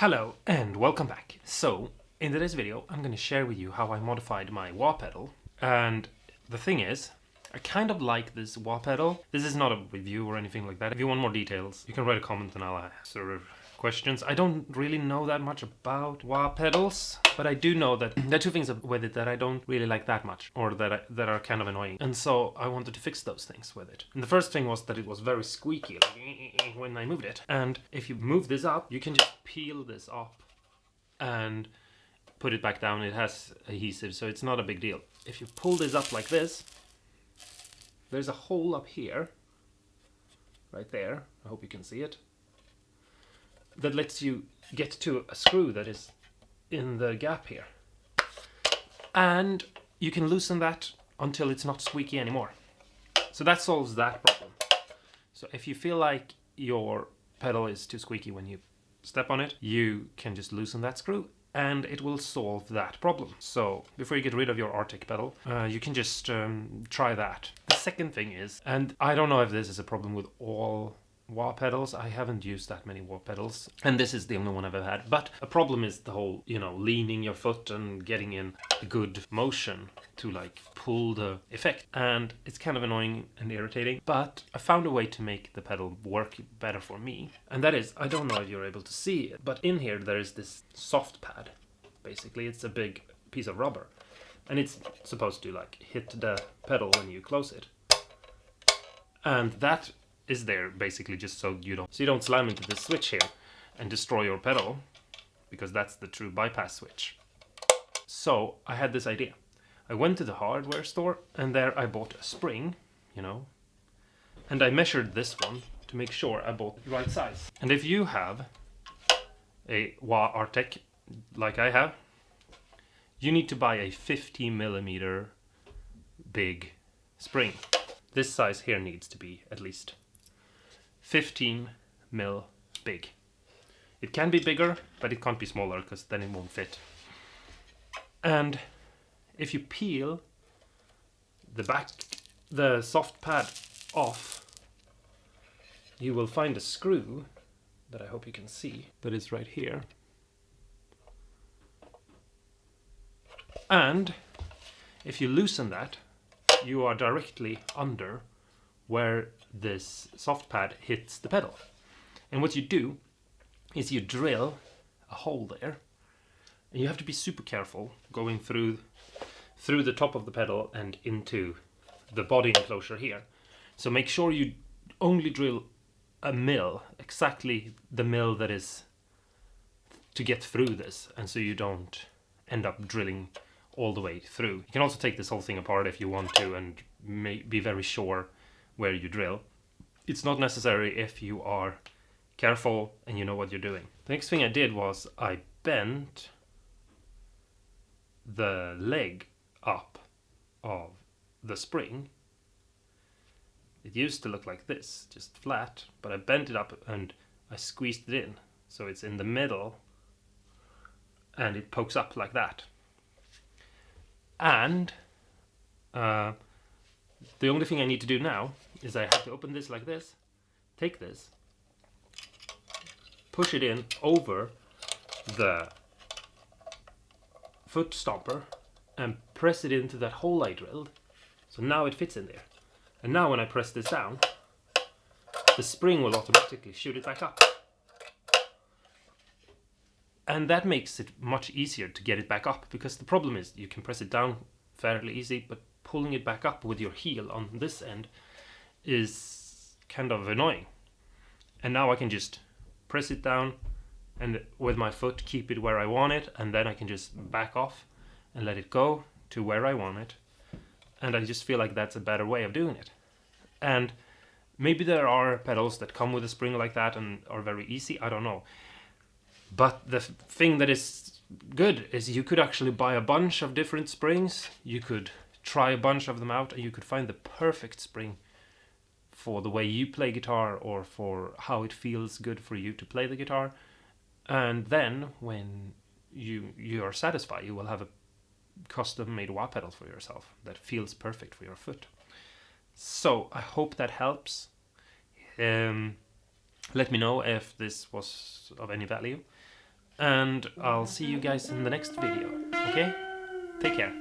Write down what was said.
Hello and welcome back. So, in today's video I'm going to share with you how I modified my wah pedal. And the thing is, I kind of like this wah pedal. This is not a review or anything like that. If you want more details, you can write a comment and I'll answer questions. I don't really know that much about wah pedals, but I do know that there are two things with it that I don't really like that much, or that are kind of annoying. And so I wanted to fix those things with it. And the first thing was that it was very squeaky like, when I moved it. And if you move this up, you can just peel this up and put it back down. It has adhesive, so it's not a big deal. If you pull this up like this, there's a hole up here, right there. I hope you can see it. That lets you get to a screw that is in the gap here. And you can loosen that until it's not squeaky anymore. So that solves that problem. So if you feel like your pedal is too squeaky when you step on it, you can just loosen that screw and it will solve that problem. So before you get rid of your Artec pedal, you can just try that. The second thing is, and I don't know if this is a problem with all wah pedals, I haven't used that many wah pedals, and this is the only one I've ever had, but a problem is the whole, leaning your foot and getting in a good motion to like pull the effect, and it's kind of annoying and irritating, but I found a way to make the pedal work better for me, and that is, I don't know if you're able to see it, but in here there is this soft pad. Basically it's a big piece of rubber, and it's supposed to like hit the pedal when you close it, and that is there basically just so you don't slam into this switch here and destroy your pedal, because that's the true bypass switch. So I had this idea. I went to the hardware store and there I bought a spring, and I measured this one to make sure I bought the right size. And if you have a wah Artec like I have, you need to buy a 50mm big spring. This size here needs to be at least 15mm big. It can be bigger, but it can't be smaller because then it won't fit. And if you peel the soft pad off, you will find a screw that I hope you can see that is right here. And if you loosen that, you are directly under where this soft pad hits the pedal. And what you do is you drill a hole there, and you have to be super careful going through the top of the pedal and into the body enclosure here. So make sure you only drill a mil, exactly the mil that is to get through this, and so you don't end up drilling all the way through. You can also take this whole thing apart if you want to and be very sure where you drill. It's not necessary if you are careful and you know what you're doing. The next thing I did was I bent the leg up of the spring. It used to look like this, just flat, but I bent it up and I squeezed it in so it's in the middle and it pokes up like that. And the only thing I need to do now is I have to open this like this, take this, push it in over the foot stomper and press it into that hole I drilled. So now it fits in there. And now when I press this down, the spring will automatically shoot it back up. And that makes it much easier to get it back up, because the problem is you can press it down fairly easy, but pulling it back up with your heel on this end is kind of annoying. And now I can just press it down and with my foot keep it where I want it, and then I can just back off and let it go to where I want it. And I just feel like that's a better way of doing it. And maybe there are pedals that come with a spring like that and are very easy, I don't know. But the thing that is good is you could actually buy a bunch of different springs. You could try a bunch of them out and you could find the perfect spring for the way you play guitar or for how it feels good for you to play the guitar. And then when you are satisfied, you will have a custom made wah pedal for yourself that feels perfect for your foot. So I hope that helps. Let me know if this was of any value. and I'll see you guys in the next video. Okay? Take care.